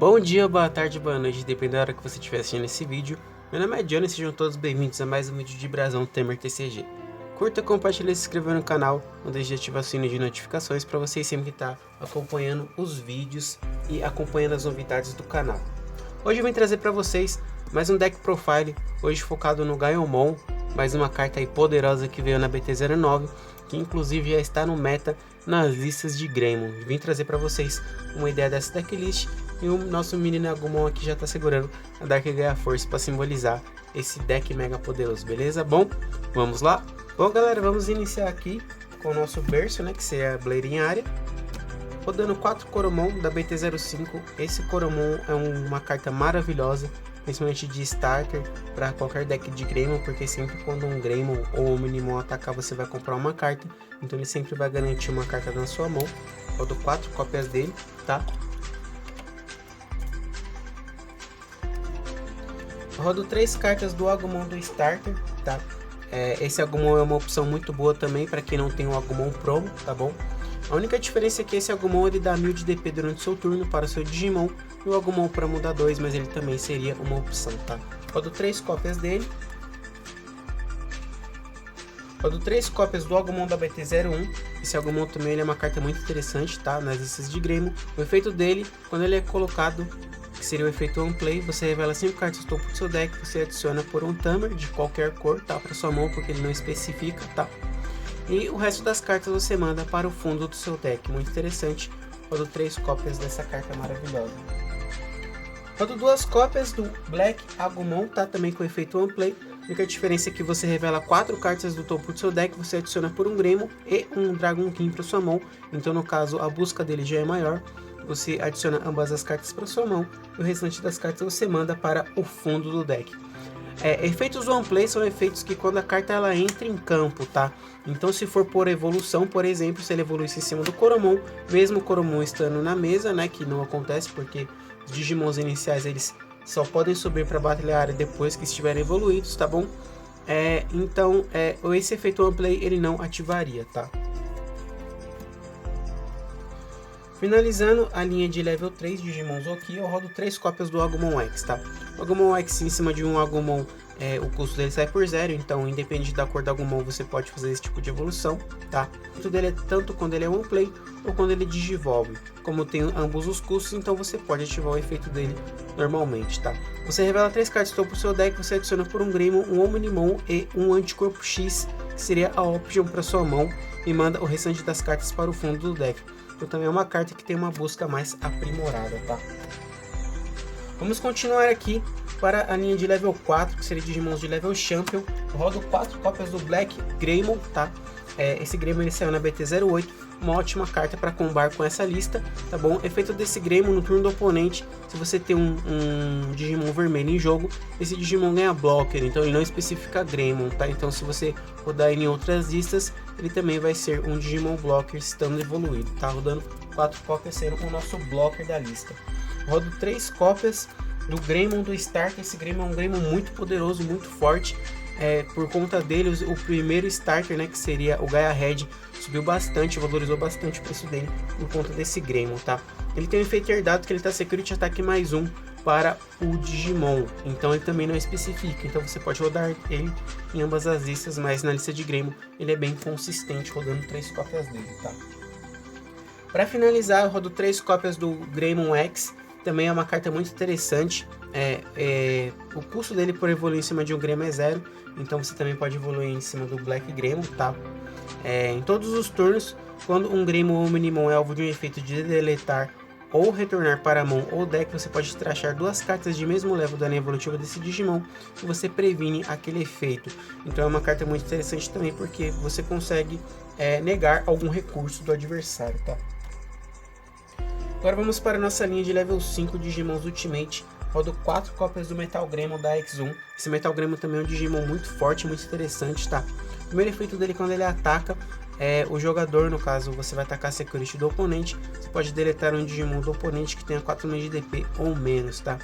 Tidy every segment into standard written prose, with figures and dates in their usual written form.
Bom dia, boa tarde, boa noite, dependendo da hora que você estiver assistindo esse vídeo. Meu nome é Johnny e sejam todos bem-vindos a mais um vídeo de Brasão Temer TCG. Curta, compartilhe e se inscreva no canal, não deixe de ativar o sino de notificações para vocês sempre estar acompanhando os vídeos e acompanhando as novidades do canal. Hoje eu vim trazer para vocês mais um deck profile, hoje focado no Gaiomon, mais uma carta aí poderosa que veio na BT09, que inclusive já está no meta nas listas de Greymon. Vim trazer para vocês uma ideia dessa decklist e o nosso menino Agumon aqui já está segurando a Dark Gaia Force para simbolizar esse deck mega poderoso, beleza? Bom, vamos lá? Bom galera, vamos iniciar aqui com o nosso berço, né, que seria a Blade em área. Rodando 4 Coromon da BT05, esse Coromon é uma carta maravilhosa, principalmente de starter para qualquer deck de Greymon, porque sempre quando um Greymon ou um Minimon atacar você vai comprar uma carta, então ele sempre vai garantir uma carta na sua mão. Rodo 4 cópias dele, tá? Rodo 3 cartas do Agumon do starter, tá? Esse Agumon é uma opção muito boa também para quem não tem o Agumon Promo, tá bom? A única diferença é que esse Agumon ele dá 1000 de DP durante seu turno para o seu Digimon, e o Agumon Promo dá 2, mas ele também seria uma opção, tá? Rodo 3 cópias dele. Rodo 3 cópias do Agumon da BT01. Esse Agumon também ele é uma carta muito interessante, tá? Nas listas de Greymon. O efeito dele, quando ele é colocado, que seria o efeito One Play, você revela 5 cartas do topo do seu deck, você adiciona por um Tamer de qualquer cor, tá? Para sua mão, porque ele não especifica, tá? E o resto das cartas você manda para o fundo do seu deck, muito interessante. Rodo 3 cópias dessa carta maravilhosa. Rodo 2 cópias do Black Agumon, tá? Também com efeito One Play. A única diferença é que você revela 4 cartas do topo do seu deck, você adiciona por um Greymon e um Dragon King para sua mão. Então no caso a busca dele já é maior, você adiciona ambas as cartas para sua mão e o restante das cartas você manda para o fundo do deck. Efeitos One Play são efeitos que quando a carta ela entra em campo, tá? Então se for por evolução, por exemplo, se ele evoluísse em cima do Coromon, mesmo o Coromon estando na mesa, né, que não acontece porque os Digimons iniciais eles só podem subir para a batalha área depois que estiverem evoluídos, tá bom? Então esse efeito One Play ele não ativaria, tá? Finalizando a linha de level 3 de Digimons aqui, eu rodo 3 cópias do Agumon X, tá? O Agumon X em cima de um Agumon, o custo dele sai por 0, então independente da cor do Agumon você pode fazer esse tipo de evolução, tá? Tudo dele é tanto quando ele é One Play ou quando ele digivolve. Como tem ambos os custos, então você pode ativar o efeito dele normalmente, tá? Você revela 3 cartas do topo do seu deck, você adiciona por um Greymon, um Omnimon e um Anticorpo X, que seria a option para sua mão, e manda o restante das cartas para o fundo do deck. Então também é uma carta que tem uma busca mais aprimorada, tá? Vamos continuar aqui para a linha de level 4, que seria Digimons de level Champion. Eu rodo 4 cópias do Black Greymon, tá? Esse Greymon ele saiu na BT08, uma ótima carta para combar com essa lista, tá bom? Efeito desse Greymon no turno do oponente, se você tem um Digimon vermelho em jogo, esse Digimon ganha blocker, então ele não especifica Greymon, tá? Então se você rodar ele em outras listas, ele também vai ser um Digimon blocker estando evoluído, tá? Rodando 4 cópias sendo o nosso blocker da lista. Rodo 3 cópias do Greymon do Starter. Esse Greymon é um Greymon muito poderoso, muito forte. Por conta dele, o primeiro starter, né, que seria o Gaia Red, subiu bastante, valorizou bastante o preço dele por conta desse Greymon, tá? Ele tem um efeito herdado que ele tá Security Ataque mais 1 para o Digimon, então ele também não especifica, então você pode rodar ele em ambas as listas, mas na lista de Greymon ele é bem consistente, rodando 3 cópias dele, tá? Para finalizar, eu rodo 3 cópias do Greymon X, também é uma carta muito interessante. O custo dele por evoluir em cima de um Greymon é 0, então você também pode evoluir em cima do Black Greymon, tá? Em todos os turnos, quando um Greymon ou Minimon é alvo de um efeito de deletar ou retornar para a mão ou deck, você pode trachar 2 cartas de mesmo level da linha evolutiva desse Digimon e você previne aquele efeito. Então é uma carta muito interessante também porque você consegue negar algum recurso do adversário, tá? Agora vamos para a nossa linha de level 5 Digimons Ultimate. Rodo 4 cópias do Metal Greymon da X1. Esse Metal Greymon também é um Digimon muito forte, muito interessante, tá? O primeiro efeito dele quando ele ataca, o jogador, no caso, você vai atacar a Security do oponente. Você pode deletar um Digimon do oponente que tenha 4 de DP ou menos, tá?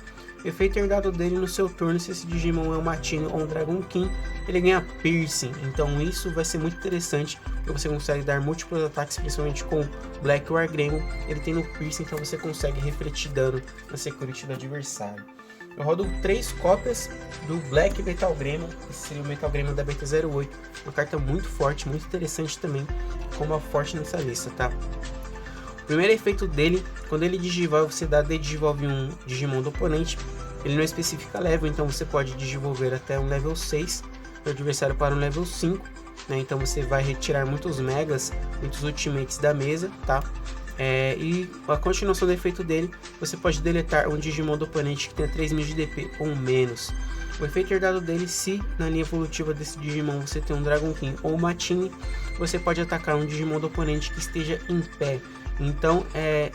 Efeito herdado dele no seu turno, se esse Digimon é um Matine ou um Dragon King, ele ganha Piercing. Então isso vai ser muito interessante, porque você consegue dar múltiplos ataques, principalmente com Black Wargreymon. Ele tem no Piercing, então você consegue refletir dano na security do adversário. Eu rodo 3 cópias do Black Metal Greymon, esse seria o Metal Greymon da Beta 08. Uma carta muito forte, muito interessante também, como a forte nessa lista, tá? O primeiro efeito dele, quando ele digivolve, você dá Digivolve um Digimon do oponente. Ele não especifica level, então você pode digivolver até um level 6 do adversário para um level 5, né? Então você vai retirar muitos megas, muitos ultimates da mesa, tá? E a continuação do efeito dele, você pode deletar um Digimon do oponente que tenha 3000 de DP ou menos. O efeito herdado dele, se na linha evolutiva desse Digimon você tem um Dragon King ou Matine, você pode atacar um Digimon do oponente que esteja em pé. Então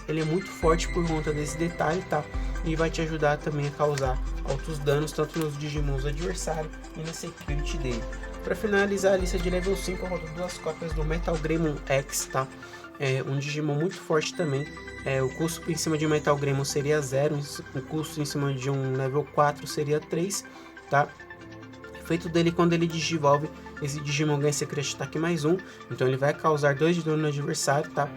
ele é muito forte por conta desse detalhe, tá? E vai te ajudar também a causar altos danos, tanto nos Digimons do adversário e na security dele. Para finalizar a lista de level 5, eu rodo 2 cópias do Metal Greymon X, tá? Um Digimon muito forte também. O custo em cima de um Metal Greymon seria 0, o custo em cima de um level 4 seria 3, tá? O efeito dele, quando ele digivolve, esse Digimon ganha Secret Attack mais 1, então ele vai causar 2 de dano no adversário, tá?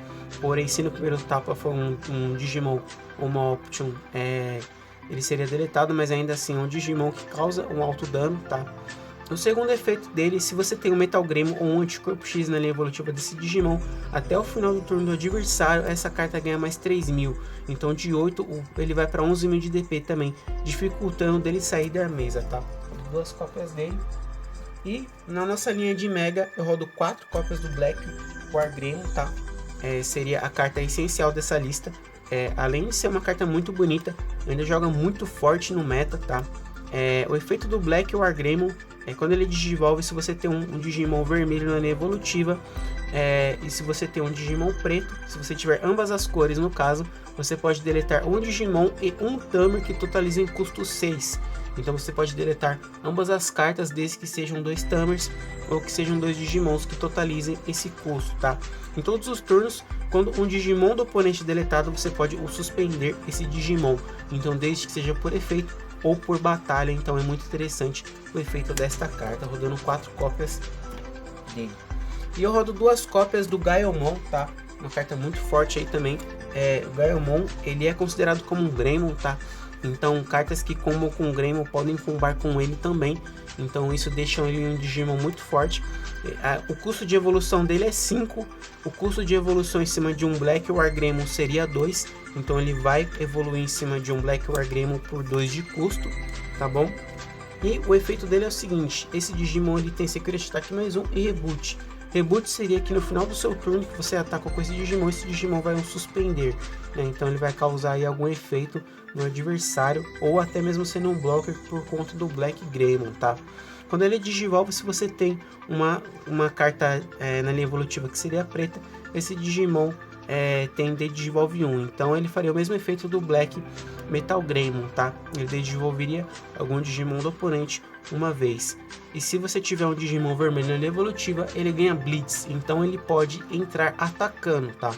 Porém, se no primeiro tapa for um Digimon ou uma Option, ele seria deletado, mas ainda assim é um Digimon que causa um alto dano, tá? O segundo efeito dele, se você tem um Metal Greymon ou um Anticorpo X na linha evolutiva desse Digimon, até o final do turno do adversário, essa carta ganha mais 3000. Então de 8 ele vai para 11.000 de DP também, dificultando dele sair da mesa, tá? 2 cópias dele. E na nossa linha de Mega, eu rodo 4 cópias do Black Wargreymon, tá? Seria a carta essencial dessa lista. Além de ser uma carta muito bonita, ainda joga muito forte no meta, tá? O efeito do Black Wargreymon é quando ele digivolve, se você tem um Digimon vermelho na linha evolutiva, e se você tem um Digimon preto, se você tiver ambas as cores no caso, você pode deletar um Digimon e um Tamer que totalizem custo 6. Então você pode deletar ambas as cartas desde que sejam 2 Tamers ou que sejam 2 Digimons que totalizem esse custo, tá? Em todos os turnos, quando um Digimon do oponente é deletado, você pode suspender esse Digimon. Então desde que seja por efeito ou por batalha, então é muito interessante o efeito desta carta, rodando 4 cópias dele. E eu rodo 2 cópias do Gaiomon, tá? Uma carta muito forte aí também. O Gaiomon, ele é considerado como um Greymon, tá? Então cartas que combam com o Greymon podem combar com ele também. Então isso deixa ele um Digimon muito forte. O custo de evolução dele é 5. O custo de evolução em cima de um Black Wargreymon seria 2. Então ele vai evoluir em cima de um Black Wargreymon por 2 de custo, tá bom? E o efeito dele é o seguinte: esse Digimon ele tem Secret Attack mais 1 e Reboot. Reboot seria que no final do seu turno que você ataca com esse Digimon vai suspender, né? Então ele vai causar aí algum efeito no adversário, ou até mesmo sendo um blocker por conta do Black Greymon, tá? Quando ele digivolve, se você tem uma carta na linha evolutiva que seria preta, esse Digimon tem Digivolve 1, então ele faria o mesmo efeito do Black Metal Greymon, tá? Ele digivolveria algum Digimon do oponente uma vez. E se você tiver um Digimon vermelho na linha evolutiva, ele ganha Blitz, então ele pode entrar atacando, tá?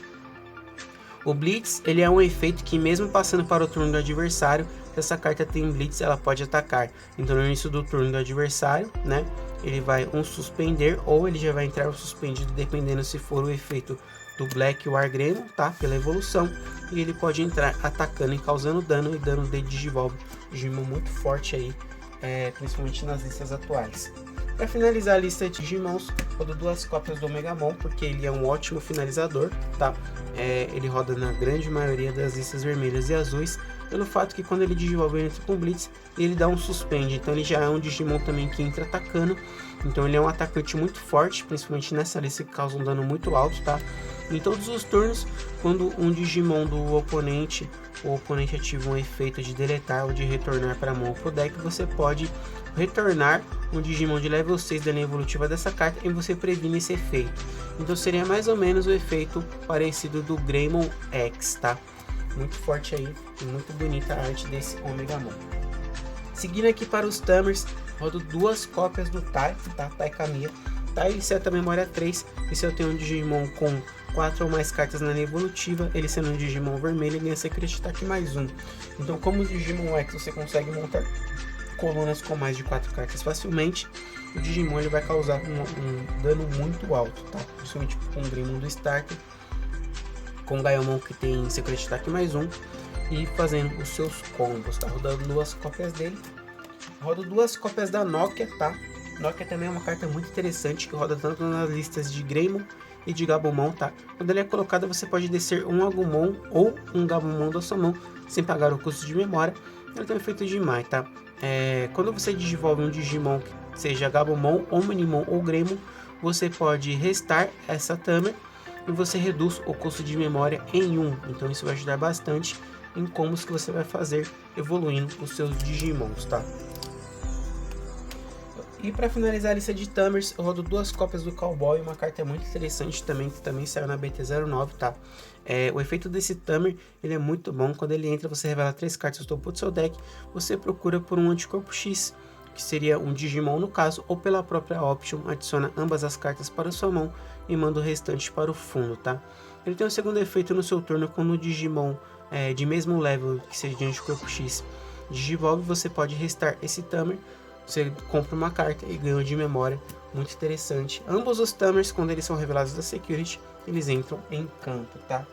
O Blitz, ele é um efeito que mesmo passando para o turno do adversário, se essa carta tem Blitz, ela pode atacar. Então no início do turno do adversário, né, ele vai suspender, ou ele já vai entrar suspendido, dependendo se for o efeito do Black Wargreymon, tá? Pela evolução, e ele pode entrar atacando e causando dano, e dano de Digivolve. Digimon muito forte aí, principalmente nas listas atuais. Para finalizar a lista de Digimons, rodo 2 cópias do Omegamon, porque ele é um ótimo finalizador, tá? Ele roda na grande maioria das listas vermelhas e azuis, pelo fato que quando ele digivolve ele entra com Blitz, ele dá um suspende, então ele já é um Digimon também que entra atacando, então ele é um atacante muito forte, principalmente nessa lista que causa um dano muito alto, tá? Em todos os turnos, quando um Digimon do oponente, o oponente ativa um efeito de deletar ou de retornar para a mão ou pro deck, você pode retornar um Digimon de level 6 da linha evolutiva dessa carta e você previne esse efeito. Então seria mais ou menos o efeito parecido do Greymon X, tá? Muito forte aí e muito bonita a arte desse Omegamon. Seguindo aqui para os Tamers, rodo 2 cópias do Tai, tá? Tai Kamiya. Tá, ele seta memória 3, e se eu tenho um Digimon com 4 ou mais cartas na linha evolutiva, ele sendo um Digimon vermelho, ele ganha Secret Attack mais 1. Então, como o Digimon X você consegue montar colunas com mais de 4 cartas facilmente, o Digimon ele vai causar um dano muito alto, tá? Principalmente com o Greymon do starter, com o Gaiomon que tem Secret Attack mais 1 e fazendo os seus combos, tá? Rodando 2 cópias dele. Rodo 2 cópias da Nokia, tá? Nokia também é uma carta muito interessante que roda tanto nas listas de Greymon e de Gabumon, tá? Quando ele é colocado, você pode descer um Agumon ou um Gabumon da sua mão sem pagar o custo de memória. Ele tem um efeito de Mai, tá? Quando você digivolve um Digimon, seja Gabumon, Omnimon ou Greymon, você pode restar essa Tamer e você reduz o custo de memória em 1. Então isso vai ajudar bastante em combos que você vai fazer evoluindo os seus Digimons, tá? E para finalizar a lista de Tamers, eu rodo 2 cópias do Cowboy, uma carta muito interessante também, que também saiu na BT09, tá? O efeito desse Tamer, ele é muito bom. Quando ele entra, você revela 3 cartas do topo do seu deck, você procura por um anticorpo X, que seria um Digimon no caso, ou pela própria Option, adiciona ambas as cartas para sua mão e manda o restante para o fundo, tá? Ele tem um segundo efeito no seu turno, quando o Digimon de mesmo level, que seja de anticorpo X, digivolve, você pode restar esse Tamer. Você compra uma carta e ganha de memória, muito interessante. Ambos os Tamers, quando eles são revelados da Security, eles entram em campo, tá?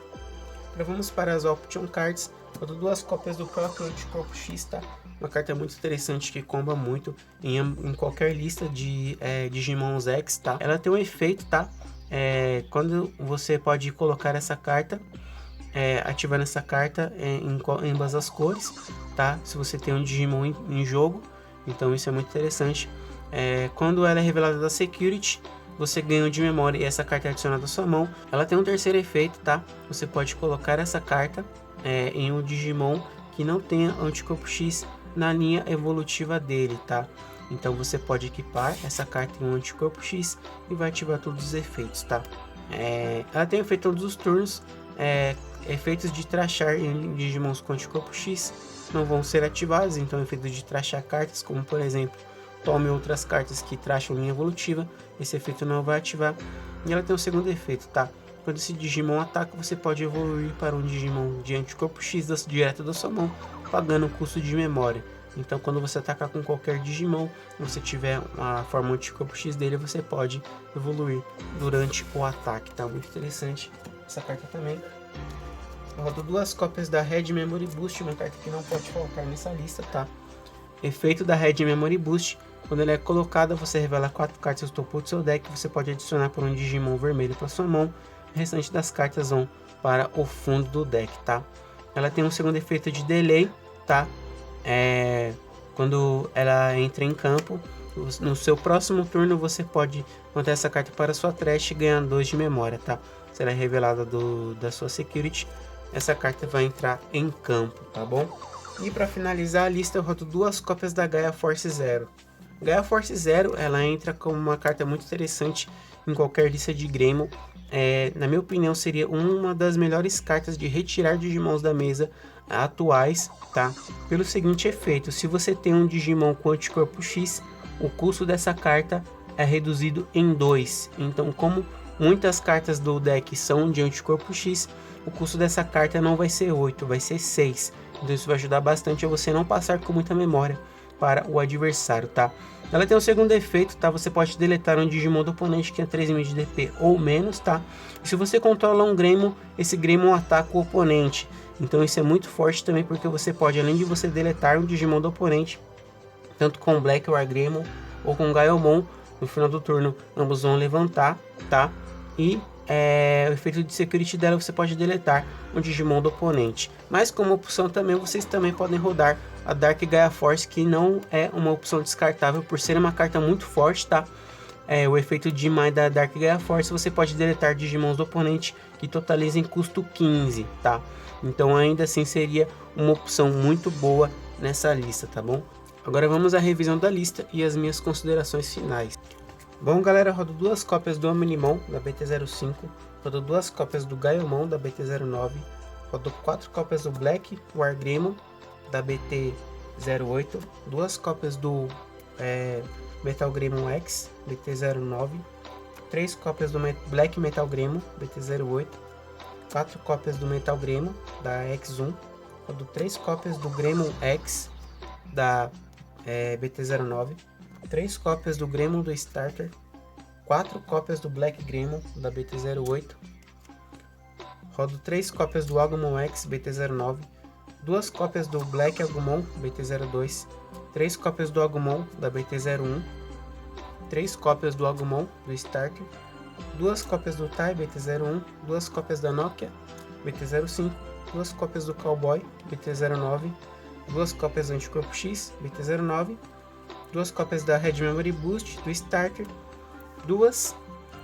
Agora vamos para as Option Cards. Eu dou 2 cópias do próprio Anticorpo X, tá? Uma carta muito interessante que comba muito em qualquer lista de Digimon X, tá? Ela tem um efeito, tá? Quando você pode colocar essa carta, ativando essa carta em ambas as cores, tá? Se você tem um Digimon em jogo. Então isso é muito interessante. Quando ela é revelada da Security, você ganha um de memória e essa carta é adicionada à sua mão. Ela tem um terceiro efeito, tá? Você pode colocar essa carta em um Digimon que não tenha anticorpo X na linha evolutiva dele, tá? Então você pode equipar essa carta em um anticorpo X e vai ativar todos os efeitos, tá? Ela tem efeito todos os turnos. Efeitos de trachar em Digimons com anticorpo X não vão ser ativados, então o efeito de trachar cartas, como por exemplo, tome outras cartas que tracham linha evolutiva, esse efeito não vai ativar. E ela tem um segundo efeito, tá? Quando esse Digimon ataca, você pode evoluir para um Digimon de anticorpo X direto da sua mão, pagando o custo de memória. Então quando você atacar com qualquer Digimon, você tiver a forma anticorpo X dele, você pode evoluir durante o ataque, tá? Muito interessante essa carta também. Eu rodo 2 cópias da Red Memory Boost, uma carta que não pode faltar nessa lista, tá? Efeito da Red Memory Boost: quando ela é colocada, você revela 4 cartas do topo do seu deck, você pode adicionar por um Digimon vermelho para sua mão, o restante das cartas vão para o fundo do deck, tá? Ela tem um segundo efeito de delay, tá? Quando ela entra em campo, no seu próximo turno você pode montar essa carta para sua trash e ganhar 2 de memória, tá? Será revelada da sua Security. Essa carta vai entrar em campo, tá bom? E para finalizar a lista, eu rodo 2 cópias da Gaia Force Zero. Gaia Force Zero, ela entra como uma carta muito interessante em qualquer lista de Greymon. Na minha opinião, seria uma das melhores cartas de retirar Digimons da mesa atuais, tá? Pelo seguinte efeito: se você tem um Digimon com anticorpo X, o custo dessa carta é reduzido em 2. Então, como muitas cartas do deck são de anticorpo X, o custo dessa carta não vai ser 8, vai ser 6. Então isso vai ajudar bastante a você não passar com muita memória para o adversário, tá? Ela tem um segundo efeito, tá? Você pode deletar um Digimon do oponente que é 3000 de DP ou menos, tá? E se você controla um Greymon, esse Greymon ataca o oponente. Então isso é muito forte também, porque você pode, além de você deletar um Digimon do oponente, tanto com Black War Greymon ou com Gaiomon, no final do turno ambos vão levantar, tá? E o efeito de Security dela, você pode deletar um Digimon do oponente. Mas como opção também, vocês também podem rodar a Dark Gaia Force, que não é uma opção descartável por ser uma carta muito forte, tá? O efeito de Mai da Dark Gaia Force, você pode deletar Digimons do oponente que totalizem custo 15, tá? Então ainda assim seria uma opção muito boa nessa lista, tá bom? Agora vamos à revisão da lista e as minhas considerações finais. Bom, galera, rodo 2 cópias do Omnimon da BT05, rodo 2 cópias do Gaiomon da BT09, rodo 4 cópias do Black War Greymon da BT08, 2 cópias do Metal Greymon X BT09, 3 cópias do Black Metal Gremon BT-08, 4 cópias do Metal Gremon da X1, rodo 3 cópias do Gremon X da BT-09, 3 cópias do Gremon do Starter, 4 cópias do Black Gremon da BT-08, rodo 3 cópias do Agumon X BT-09, 2 cópias do Black Agumon BT-02, 3 cópias do Agumon da BT-01, 3 cópias do Agumon do Starter, 2 cópias do Tai BT-01, 2 cópias da Nokia BT-05, 2 cópias do Cowboy BT-09, 2 cópias do Anticorpo X BT-09, 2 cópias da Red Memory Boost do Starter, 2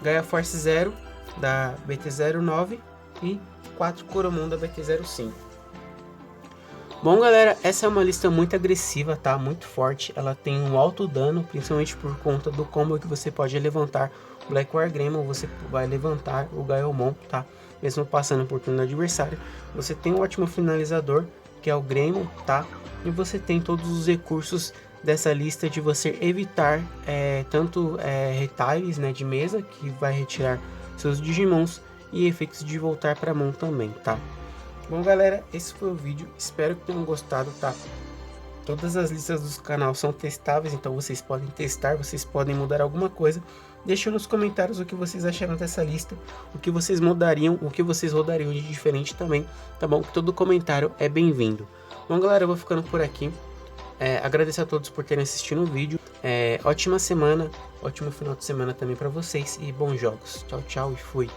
Gaia Force Zero da BT-09 e 4 Coromon da BT-05. Bom, galera, essa é uma lista muito agressiva, tá? Muito forte. Ela tem um alto dano, principalmente por conta do combo que você pode levantar o Black War Gremon, você vai levantar o Gaiomon, tá? Mesmo passando por turno adversário. Você tem um ótimo finalizador, que é o Gremon, tá? E você tem todos os recursos dessa lista de você evitar tanto retiles, né, de mesa, que vai retirar seus Digimons, e efeitos de voltar para a mão também, tá? Bom, galera, esse foi o vídeo, espero que tenham gostado, tá? Todas as listas do canal são testáveis, então vocês podem testar, vocês podem mudar alguma coisa. Deixem nos comentários o que vocês acharam dessa lista, o que vocês mudariam, o que vocês rodariam de diferente também, tá bom? Que todo comentário é bem-vindo. Bom, galera, eu vou ficando por aqui. Agradeço a todos por terem assistido o vídeo. Ótima semana, ótimo final de semana também para vocês e bons jogos. Tchau, tchau e fui.